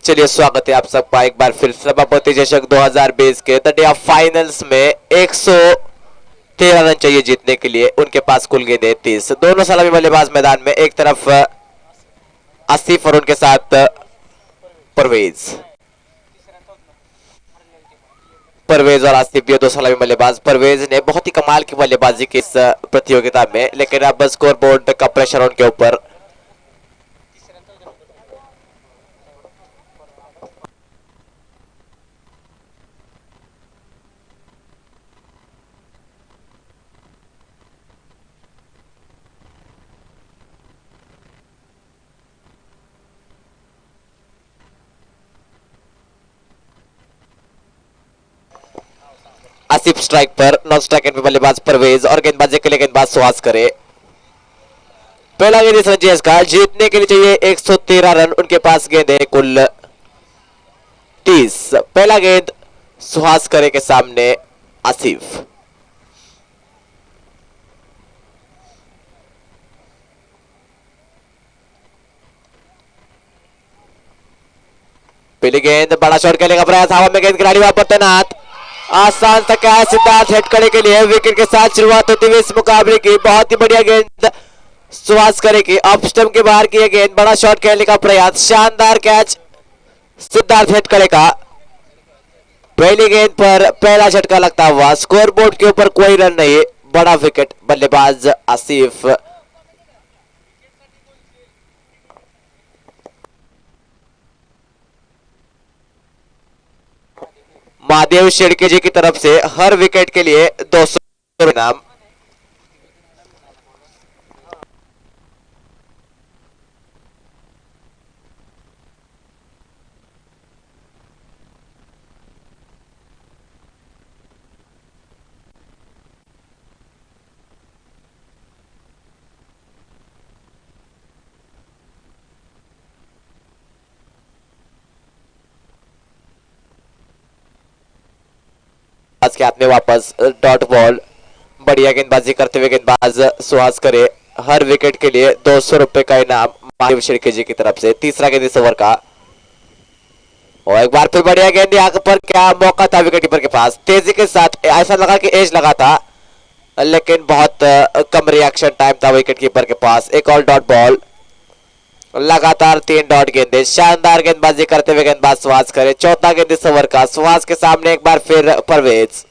चलिए स्वागत है आप सबका एक बार फिर सभापति चषक 2020 के द डे ऑफ फाइनल्स में 113 रन चाहिए जीतने के लिए। उनके पास कुल गेंदें 30। दोनों सलामी बल्लेबाज मैदान में, एक तरफ आसिफ और उनके साथ परवेज और आसिफ, ये दो सलामी बल्लेबाज। परवेज ने बहुत ही कमाल की बल्लेबाजी की इस प्रतियोगिता में, लेकिन अब स्कोर बोर्ड का प्रेशर उनके ऊपर। आसिफ स्ट्राइक पर, नॉन स्ट्राइक एंड पे बल्लेबाज परवेज और गेंदबाजी के लिए गेंदबाज सुहास करे। पहला गेंद इस रंजेस का, जीतने के लिए चाहिए 113 रन। उनके पास गेंद है कुल 30। पहला गेंद सुहास करे के सामने आसिफ। पहली गेंद, बड़ा शॉट खेलने का प्रयास, हवा में गेंद, खिलाड़ी वहां पर तैनात। आसान सा क्या सिद्धार्थ हेड करने के लिए विकेट के साथ शुरुआत होती हुई इस मुकाबले की। बहुत ही बढ़िया गेंद सुहास करे की, ऑफ स्टंप के बाहर की गेंद, बड़ा शॉट खेलने का प्रयास, शानदार कैच सिद्धार्थ हेड करेगा। पहली गेंद पर पहला झटका लगता हुआ, स्कोर बोर्ड के ऊपर कोई रन नहीं, बड़ा विकेट बल्लेबाज आसिफ। महादेव शेड़के जी की तरफ से हर विकेट के लिए 200 इनाम। के हाथ में वापस डॉट बॉल, बढ़िया गेंदबाजी करते हुए गेंदबाज सुहास करे। हर विकेट के लिए 200 रुपए का इनाम महादेव शेड़के जी की तरफ से। तीसरा गेंद इस ओवर का, और एक बार फिर बढ़िया गेंद, यहाँ पर क्या मौका था विकेट कीपर के पास। तेजी के साथ, ऐसा लगा कि एज लगा था, लेकिन बहुत कम रिएक्शन टाइम था विकेट कीपर के पास। एक और डॉट बॉल, लगातार 3 डॉट गेंदे, शानदार गेंदबाजी करते हुए गेंदबाज सुहास करे। चौथा गेंद इस ओवर का, सुहास के सामने एक बार फिर परवेज,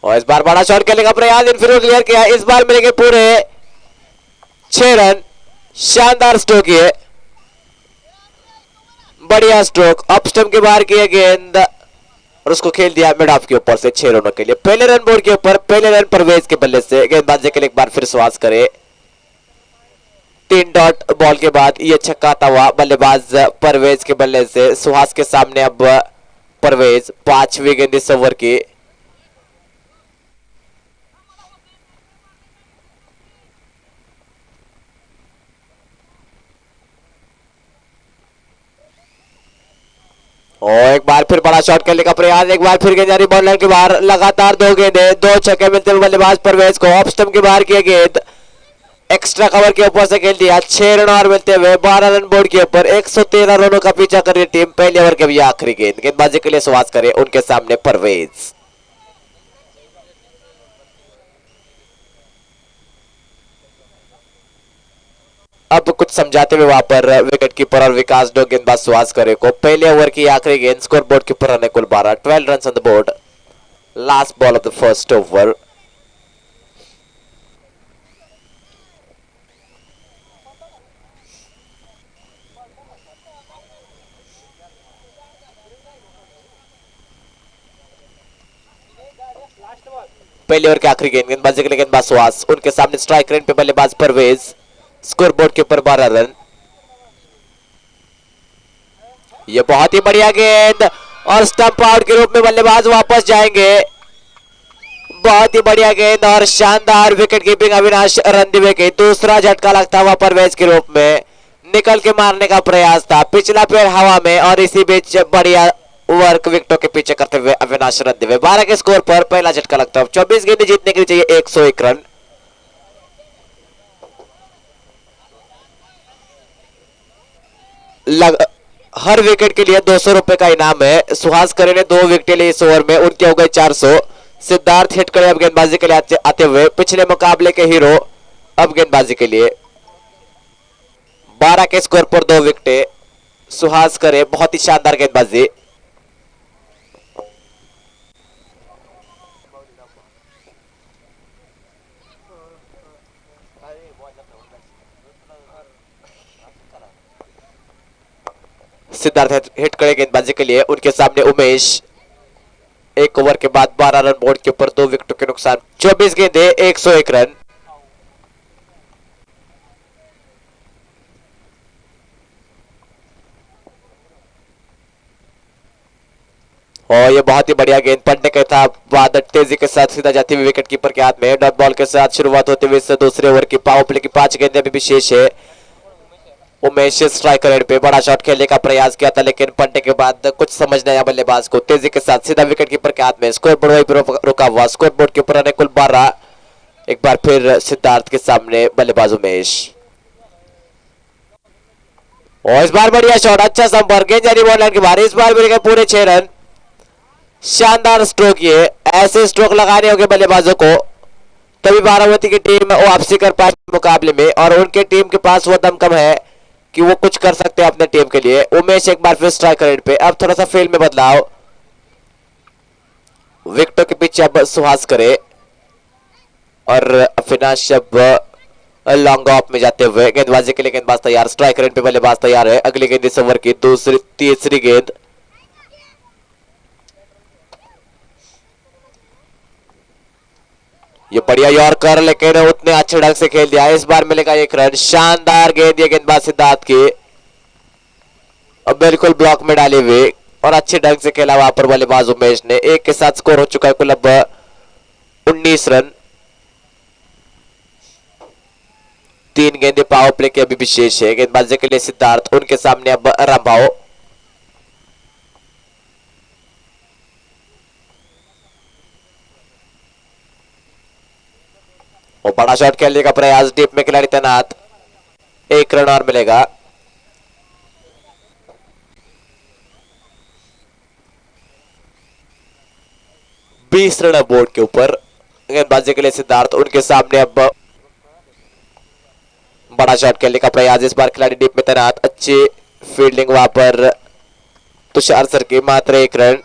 और इस बार बड़ा शॉट खेलने का प्रयास, इनफील्ड क्लियर किया। इस बार मिलेंगे पूरे 6 रन। शानदार स्ट्रोक, ये बढ़िया स्ट्रोक, अप स्टंप के बाहर किया गेंद और उसको खेल दिया मिड ऑफ के ऊपर से 6 रनों के लिए। पहले रन बोर्ड के ऊपर, पहले रन परवेज के बल्ले से। गेंदबाजी के लिए एक बार फिर सुहास करे। 3 डॉट बॉल के बाद ये छक्का आता हुआ बल्लेबाज परवेज के बल्ले से। सुहास के सामने अब परवेज, 5वीं गेंद इस ओवर की। और एक बार फिर बड़ा शॉट खेलने का प्रयास, एक बार फिर गेंद जा रही बॉल लाइन के बाहर। लगातार 2 गेंदे, 2 छक्के मिलते हुए बल्लेबाज परवेज को। ऑफ स्टंप के बाहर किया गेंद, एक्स्ट्रा कवर के ऊपर से खेल दिया। 6 रन और मिलते हुए 12 रन बोर्ड के ऊपर। 113 रनों का पीछा कर रही टीम। पहले ओवर के भी आखिरी गेंद, गेंदबाजी के लिए सुहास करे, उनके सामने परवेज। अब कुछ समझाते हुए वहां पर विकेट कीपर और विकास डोग गेंदबाज सुहास करे को। पहले ओवर की आखिरी गेंद, स्कोर बोर्ड के ऊपर रन कुल 12, 12 run on the board. Last ball of the first over. पहले ओवर की आखिरी गेंद, गेंदबाजी के लिए गेंदबाज सुहास, उनके सामने स्ट्राइक रेंज पे बल्लेबाज परवेज। स्कोर बोर्ड के ऊपर 12 रन। ये बहुत ही बढ़िया गेंद और स्टंप आउट के रूप में बल्लेबाज वापस जाएंगे। बहुत ही बढ़िया गेंद और शानदार विकेट कीपिंग अविनाश रणदिवे की। दूसरा झटका लगता हुआ परवेज के रूप में, निकल के मारने का प्रयास था, पिछला पैर हवा में, और इसी बीच बढ़िया वर्क विकेटों के पीछे करते हुए अविनाश रणदिवे। 12 के स्कोर पर पहला झटका लगता है। 24 गेंदें जीतने के लिए चाहिए 101 रन। हर विकेट के लिए 200 रुपए का इनाम है। सुहास करे ने 2 विकेट लिए इस ओवर में, उनके हो गए 400। सिद्धार्थ हिटकड़े अब गेंदबाजी के लिए आते हुए, पिछले मुकाबले के हीरो अब गेंदबाजी के लिए। 12 के स्कोर पर 2 विकेट। सुहास करे बहुत ही शानदार गेंदबाजी। सिद्धार्थ हिट करे गेंदबाजी के लिए, उनके सामने उमेश। 1 ओवर के बाद 12 रन बोर्ड के ऊपर, 2 विकेटों के नुकसान, 24 गेंदे 101 रन। और ये बहुत ही बढ़िया गेंद पड़ने का था, वादत तेजी के साथ सीधा जाती हुई विकेट कीपर के हाथ में। डॉट बॉल के साथ शुरुआत होते हुए दूसरे ओवर की पावर प्ले की 5 गेंदें अभी भी शेष है। उमेश स्ट्राइकर एंड पे बड़ा शॉट खेलने का प्रयास किया था, लेकिन पड़ने के बाद कुछ समझ नहीं आया बल्लेबाज को। तेजी के साथ सीधा विकेट कीपर के हाथ में। स्कोर बोर्ड वहीं पर रुका हुआ, स्कोर बोर्ड के ऊपर कुल 12। एक बार फिर सिद्धार्थ के सामने बल्लेबाज उमेश, और इस बार बढ़िया शॉट, अच्छा संपर्क, गेंद जारी बॉल लाइन के बाहर। इस बार मिल पूरे 6 रन। शानदार स्ट्रोक, ये ऐसे स्ट्रोक लगाने होंगे बल्लेबाजों को, तभी बारामती की टीम वापसी कर पाए मुकाबले में, और उनके टीम के पास वो दमकम है कि वो कुछ कर सकते हैं अपने टीम के लिए। उमेश एक बार फिर स्ट्राइकर एंड पे, अब थोड़ा सा फील्ड में बदलाव। विकेटों के पीछे अब सुहास करे और अविनाश अब लॉन्ग ऑफ में जाते हुए। गेंदबाजी के लिए गेंदबाज तैयार, स्ट्राइकर एंड पे बल्लेबाज तैयार है। अगली गेंद इस ओवर की तीसरी गेंद। ये बढ़िया यॉर्कर, लेकिन उतने अच्छे ढंग से खेल दिया। इस बार मिलेगा 1 रन। शानदार गेंद ये गेंदबाज सिद्धार्थ की, अब बिल्कुल ब्लॉक में डाले हुए, और अच्छे ढंग से खेला वहां पर बल्लेबाज उमेश ने। 1 के साथ स्कोर हो चुका है कुल अब 19 रन। 3 गेंदे पावर प्ले के अभी भी शेष है। गेंदबाजी के लिए सिद्धार्थ, उनके सामने अब रामभाव। और बड़ा शॉट खेलने का प्रयास, डीप में खिलाड़ी तैनात। 1 रन और मिलेगा। बीस रन बोर्ड के ऊपर। गेंदबाजी के लिए सिद्धार्थ, उनके सामने अब बड़ा शॉट खेलने का प्रयास। इस बार खिलाड़ी डीप में तैनात, अच्छी फील्डिंग वहां पर तुषार सर की। मात्र 1 रन।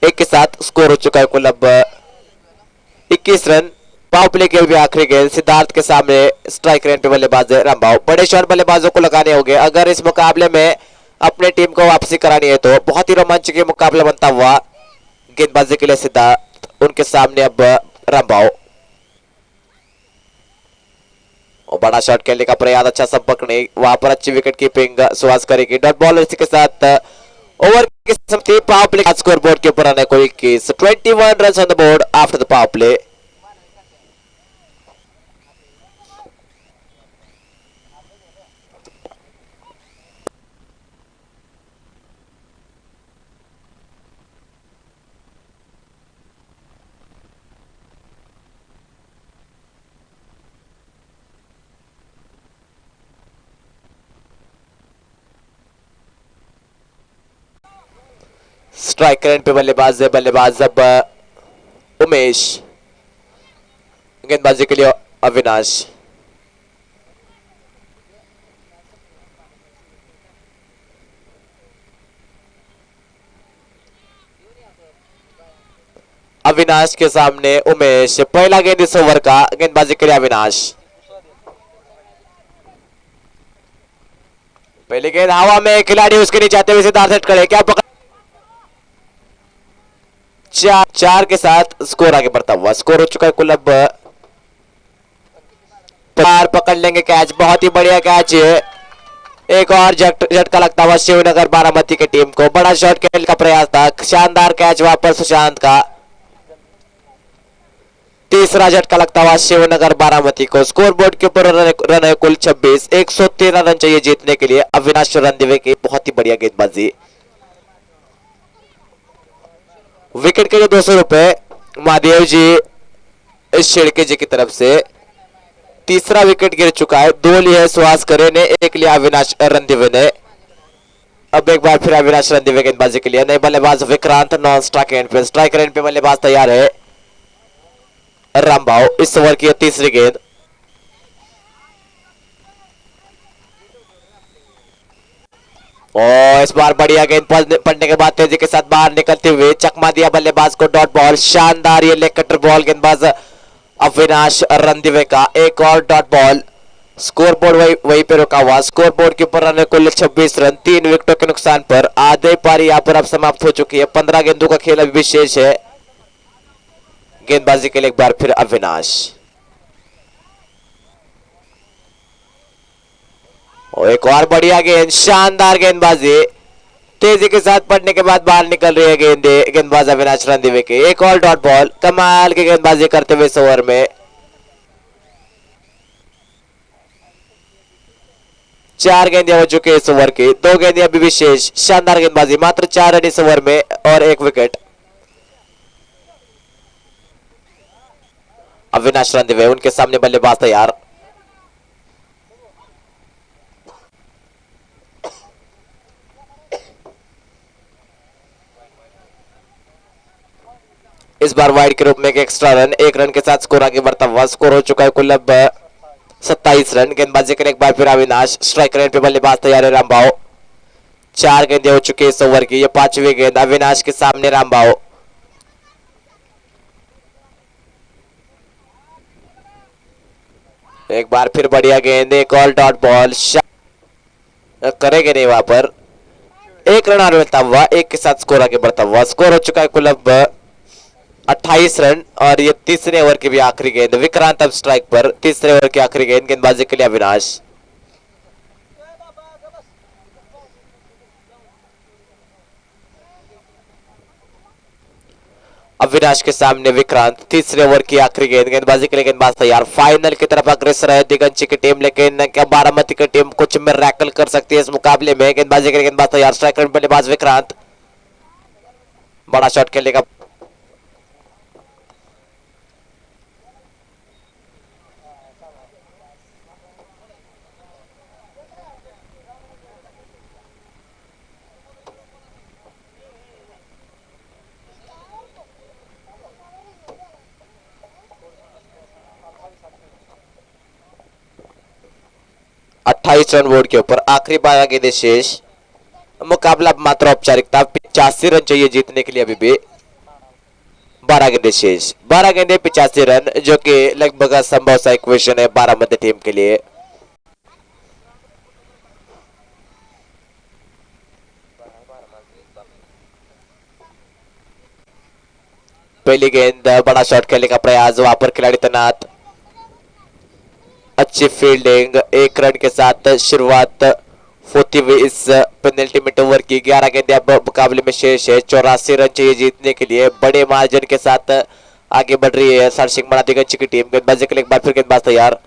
1 के साथ स्कोर हो चुका है कुल अब 21 रन। पावर प्ले के भी आखिरी गेंद, सिद्धार्थ के सामने स्ट्राइक रेंज पे बल्लेबाज है रामभाव। बड़े शॉट बल्लेबाजों को लगाने होंगे अगर इस मुकाबले में अपने टीम को वापसी करानी है, तो बहुत ही रोमांचक मुकाबला बनता हुआ। गेंदबाजी के लिए सिद्धार्थ, उनके सामने अब रामभाव। और बड़ा शॉट खेलने का प्रयास, अच्छा संपर्क नहीं वहां पर। अच्छी विकेट कीपिंग सुहास करेगी। डॉट बॉल इसी के साथ ओवर की समाप्ति। पावर प्ले स्कोर बोर्ड के ऊपर आने को 21, 21 run on the board after the power play. Strike range पे बल्लेबाज है, बल्लेबाज अब उमेश। गेंदबाजी के लिए अविनाश। अविनाश के सामने उमेश। पहला गेंद इस ओवर का, गेंदबाजी के लिए अविनाश। पहली गेंद हवा में, खिलाड़ी उसके नीचे आते हुए सिद्धार्थ हिट करे, क्या पकड़। 4 के साथ स्कोर आगे बढ़ता हुआ। स्कोर हो चुका है कुल अब 4। पकड़ लेंगे कैच, बहुत ही बढ़िया कैच है। एक और झटका लगता हुआ शिवनगर बारामती की टीम को। बड़ा शॉट खेलने का प्रयास था, शानदार कैच वहां पर सुशांत का। तीसरा झटका लगता हुआ शिवनगर बारामती को। स्कोर बोर्ड के ऊपर रन है कुल 26, 113 रन चाहिए जीतने के लिए। अविनाश रणदिवे की बहुत ही बढ़िया गेंदबाजी। विकेट के लिए 200 रुपए महादेव जी इस शेड़के जी की तरफ से। तीसरा विकेट गिर चुका है। 2 लिए है सुहास करे ने, 1 लिया अविनाश रणदिवे ने। अब एक बार फिर अविनाश रणदिवे गेंदबाजी के लिए। नए बल्लेबाज विक्रांत नॉन स्ट्राइक एंड पे, स्ट्राइक एंड पे बल्लेबाज तैयार है रामबाव। इस ओवर की तीसरी गेंद। और इस बार बढ़िया गेंद पड़ने के बाद तेजी के साथ बाहर निकलते हुए चकमा दिया बल्लेबाज को, डॉट बॉल। शानदार ये लेग कटर बॉल गेंदबाज अविनाश रणदिवे का। एक और डॉट बॉल। स्कोरबोर्ड वहीं पे रुका हुआ। स्कोरबोर्ड के ऊपर रन कुल 26 रन, 3 विकेटों के नुकसान पर। आधे पारी यहां पर अब समाप्त हो चुकी है। 15 गेंदों का खेल अभी भी शेष है। गेंदबाजी के लिए एक बार फिर अविनाश। और एक और बढ़िया गेंद, शानदार गेंदबाजी। तेजी के साथ पड़ने के बाद बाहर निकल रही है गेंदबाज अविनाश रणदिवे के। एक और डॉट बॉल। कमाल की गेंदबाजी करते हुए इस ओवर में 4 गेंदें हो चुके हैं इस ओवर की। 2 गेंदें अभी भी शेष। शानदार गेंदबाजी, मात्र 4 रन इस ओवर में और 1 विकेट। अविनाश रणदिवे, उनके सामने बल्लेबाज तैयार। इस बार वाइड के रूप में एक एक्स्ट्रा रन, 1 रन के साथ स्कोर आगे बढ़ता हुआ। स्कोर हो चुका है कुल अब 27 रन। गेंदबाजी के लिए एक बार फिर अविनाश। स्ट्राइक रेट पे बल्लेबाज तैयार है रामबाव। 4 गेंदें हो चुकी है इस ओवर की। ये 5वीं गेंद। अविनाश के सामने रामबाव। एक बार फिर बढ़िया गेंद, एक और डॉट बॉल। करेंगे नहीं वहां पर। 1 रन और मिलता हुआ, 1 के साथ स्कोर आगे बढ़ता हुआ। स्कोर हो चुका है कुल अब 28 रन। और ये तीसरे ओवर की भी आखिरी गेंद। विक्रांत अब स्ट्राइक पर। तीसरे ओवर की आखिरी गेंद। गेंदबाजी के लिए अविनाश। अविनाश के सामने विक्रांत। तीसरे ओवर की आखिरी गेंद। गेंदबाजी के लिए गेंदबाज तैयार। फाइनल की तरफ अग्रसर है दिगंची की टीम, लेकिन क्या बारामती की टीम कुछ मिरेकल कर सकती है इस मुकाबले में? गेंदबाजी के लिए गेंदबाज तैयार। स्ट्राइकर बल्लेबाज विक्रांत। बड़ा शॉट खेलने का रन बोर्ड के ऊपर। आखिरी 12 गेंदें शेष। मुकाबला मात्र औपचारिकता। 85 रन चाहिए जीतने के लिए। अभी भी 12 गेंदें शेष। 12 गेंदें 85 रन, जो कि लगभग असंभव सा इक्वेशन है बारामती टीम के लिए। पहली गेंद, बड़ा शॉट खेलने का प्रयास। वहां पर खिलाड़ी तैनात। अच्छी फील्डिंग। 1 रन के साथ शुरुआत होती हुई इस पेनल्टी ओवर की। 11 गेंदें अब मुकाबले में शेष है। 84 रन चाहिए जीतने के लिए। बड़े मार्जिन के साथ आगे बढ़ रही है सरसिंह मणा दिगंची की टीम। गेंदबाजी के लिए एक बार फिर गेंदबाज तैयार।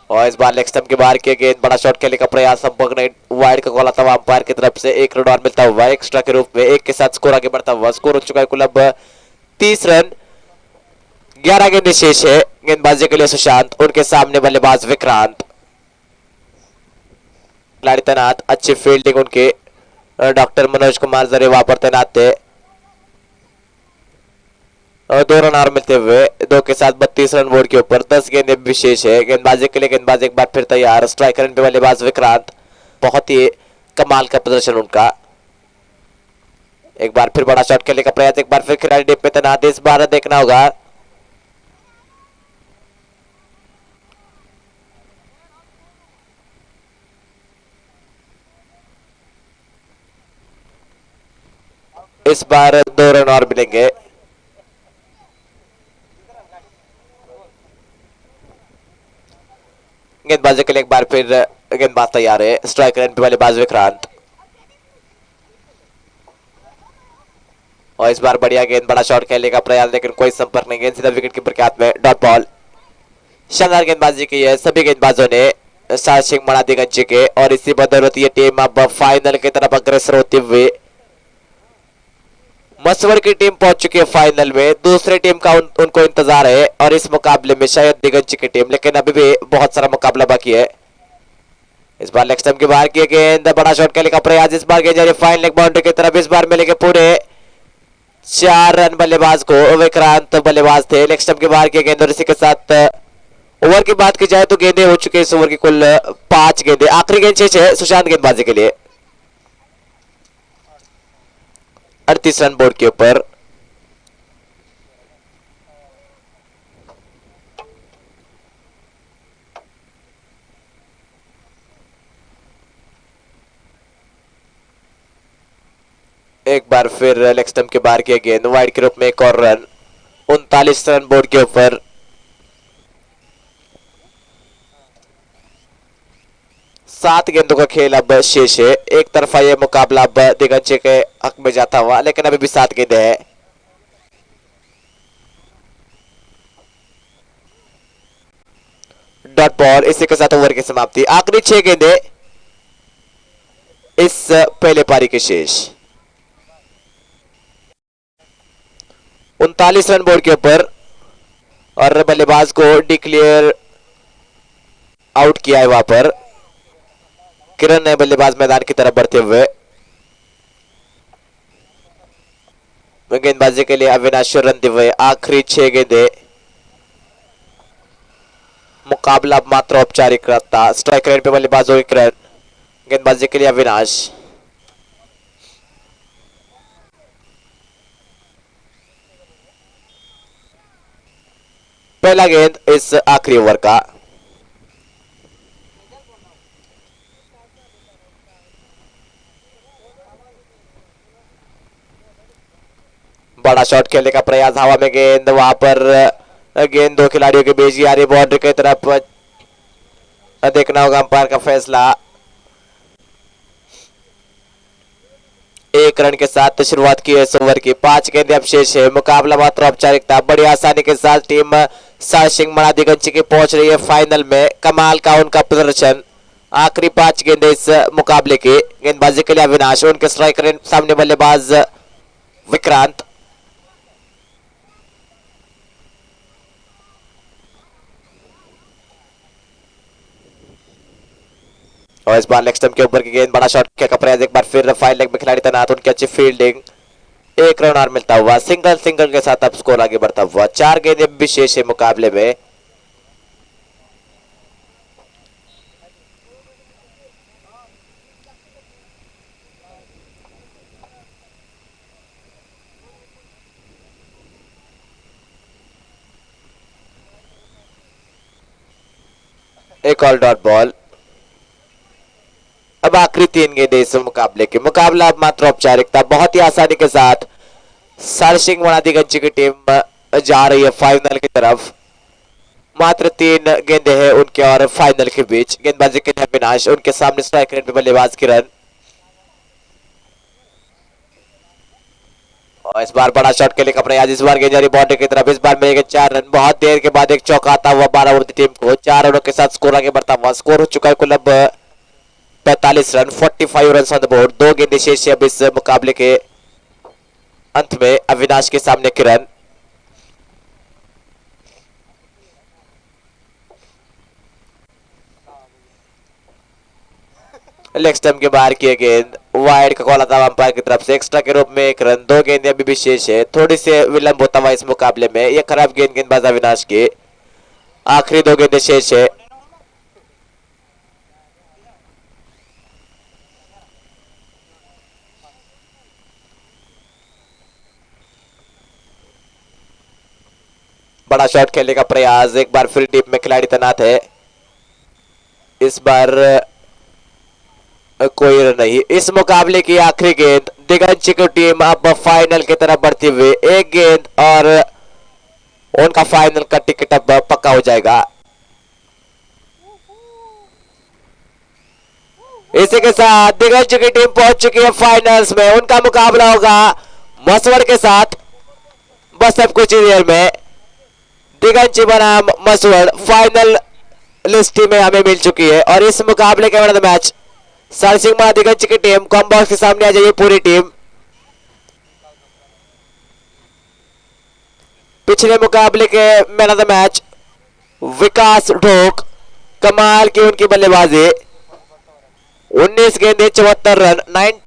और इस बार लेग स्टंप के बाहर किया गेंद। बड़ा शॉट खेलने का प्रयास। वाइड का कॉल आता हुआ अंपायर की तरफ से। 1 रन और मिलता हुआ एक्स्ट्रा के रूप में। 1 के साथ स्कोर आगे बढ़ता हुआ। स्कोर हो चुका है कुल अब 30 रन। 11 गेंदें शेष है। गेंदबाजी के लिए सुशांत, उनके सामने बल्लेबाज विक्रांत। खिलाड़ी तैनात। अच्छी फील्डिंग उनके डॉक्टर मनोज कुमार जरे वहां पर तैनात थे। और 2 रन और मिलते हुए 2 के साथ 32 रन बोर्ड के ऊपर। 10 गेंदें विशेष है। गेंदबाजी के लिए गेंदबाज एक बार फिर तैयार। स्ट्राइकर पे बल्लेबाज विक्रांत। बहुत ही कमाल का प्रदर्शन उनका। एक बार फिर बड़ा शॉट खेलने का प्रयास। एक बार फिर खिलाड़ी डिप पे तैनात। इस बार देखना होगा इस बार 2 रन और मिलेंगे। गेंदबाजी के लिए एक बार फिर गेंदबाज तैयार है। स्ट्राइकर पे बल्लेबाज विक्रांत। और इस बार बढ़िया गेंद। बड़ा शॉट खेलने का प्रयास, लेकिन कोई संपर्क नहीं। गेंद सीधा विकेट कीपर के हाथ में। Dot ball. शानदार गेंदबाजी की है सभी गेंदबाजों ने सरसिंह मणा दिगंची के। और इसी बदौलत ये टीम अब फाइनल की तरफ अग्रसर होती हुई मसवड़ की टीम पहुंच चुकी है फाइनल में, दूसरी टीम का उनको इंतजार है और इस मुकाबले में शायद दिगंची की टीम, लेकिन अभी भी बहुत सारा मुकाबला बाकी है। इस बार लेग स्टंप की बाहर किए गेंद, बड़ा शॉट खेलने का प्रयास, इस बार गेंद फाइन लेग बाउंड्री की तरफ, इस बार मिलेंगे पूरे 4 रन बल्लेबाज को। विक्रांत बल्लेबाज थे, लेग स्टंप की बाहर किए गेंद और इसी के साथ ओवर की बात की जाए तो गेंदें हो चुके इस ओवर की कुल 5 गेंदें। आखिरी गेंद 6 है सुशांत गेंदबाजी के लिए। 38 रन बोर्ड के ऊपर। एक बार फिर लेग स्टंप के बाहर किया गेंद, वाइड के रूप में एक और रन। 39 रन बोर्ड के ऊपर। सात गेंदों का खेल अब शेष है। एक तरफा यह मुकाबला अब दिगंचे के हक में जाता हुआ, लेकिन अभी भी 7 गेंदें हैं। डॉट बॉल, इसी के साथ ओवर की समाप्ति। आखिरी 6 गेंदें इस पहले पारी के शेष। 39 रन बोर्ड के ऊपर और बल्लेबाज को डिक्लेयर आउट किया है वहां पर। किरण है बल्लेबाज मैदान की तरफ बढ़ते हुए। गेंदबाजी के लिए अविनाश रणदिवे। आखिरी 6 गेंदें, मुकाबला मात्र औपचारिक रहता। स्ट्राइक रेट पे बल्लेबाज होगी किरण, गेंदबाजी के लिए अविनाश। पहला गेंद इस आखिरी ओवर का। बड़ा शॉट खेलने का प्रयास, हवा में गेंद, वहां पर गेंद 2 खिलाड़ियों के बीच आ रही बाउंड्री की तरफ। देखना होगा अंपायर का फैसला। 1 रन के साथ शुरुआत की है इस ओवर की। 5 गेंदें अब शेष है, मुकाबला मात्र औपचारिकता। बड़ी आसानी के साथ टीम सारसिंह मणा दिगंची की पहुंच रही है फाइनल में। कमाल का उनका प्रदर्शन। आखिरी 5 गेंदें इस मुकाबले की। गेंदबाजी के लिए अविनाश, उनके स्ट्राइकर सामने बल्लेबाज विक्रांत। और इस बार लेग स्टंप के ऊपर की गेंद, बड़ा शॉट का प्रयास, एक बार फिर फाइन लेग में खिलाड़ी तैनात, उनकी अच्छी फील्डिंग। 1 रन और मिलता हुआ, सिंगल के साथ अब स्कोर आगे बढ़ता हुआ। 4 गेंदें विशेष है मुकाबले में। एक और डॉट बॉल। अब आखिरी 3 गेंदें इस मुकाबले की। मुकाबला अब मात्र औपचारिकता। बहुत ही आसानी के साथ सारसिंह मणा दिगंची की टीम जा रही है फाइनल की तरफ। मात्र 3 गेंदें हैं उनके और फाइनल के बीच। गेंदबाजी के लिए अविनाश, उनके सामने स्ट्राइक रेट पे बल्लेबाज किरण। और इस बार बड़ा शॉट खेलने का प्रयास, इस बार गेंद जा रही बाउंड्री की तरफ, इस बार मिलेंगे 4 रन। बहुत देर के बाद एक चौका आता हुआ 12 ओवर की टीम को। 4 रनों के साथ स्कोर आगे बढ़ता हुआ। स्कोर हो चुका है कुल अब 45 run, 45 run on the board. 2 गेंदें शेष अब इस मुकाबले के अंत में। अविनाश के सामने किरण। लेग स्टंप के बाहर किए गेंद, वाइड का कॉल आता हुआ अंपायर की तरफ से। एक्स्ट्रा के रूप में 1 रन। 2 गेंदें अभी भी शेष है। थोड़ी से विलंब होता हुआ इस मुकाबले में। यह खराब गेंद गेंदबाज अविनाश की। आखिरी 2 गेंदें शेष है। बड़ा शॉट खेलने का प्रयास, एक बार फिर टीम में खिलाड़ी तैनात है। इस बार कोई रन नहीं। इस मुकाबले की आखिरी गेंद, दिगंची की टीम अब फाइनल की तरफ बढ़ती हुई। 1 गेंद और उनका फाइनल का टिकट अब पक्का हो जाएगा। इसी के साथ दिगंची की टीम पहुंच चुकी है फाइनल्स में। उनका मुकाबला होगा मसवड़ के साथ। बस अब कुछ ही देर में दिगंची बनाम मसवड़ फाइनल लिस्ट में हमें मिल चुकी है। और इस मुकाबले के मैन मैच सारसिंह मणा दिगंची की टीम कॉम्बॉक्स के सामने आ जाइए पूरी टीम। पिछले मुकाबले के मैन ऑफ द मैच विकास ढोक, कमाल की उनकी बल्लेबाजी, 19 गेंदें 74 रन, 9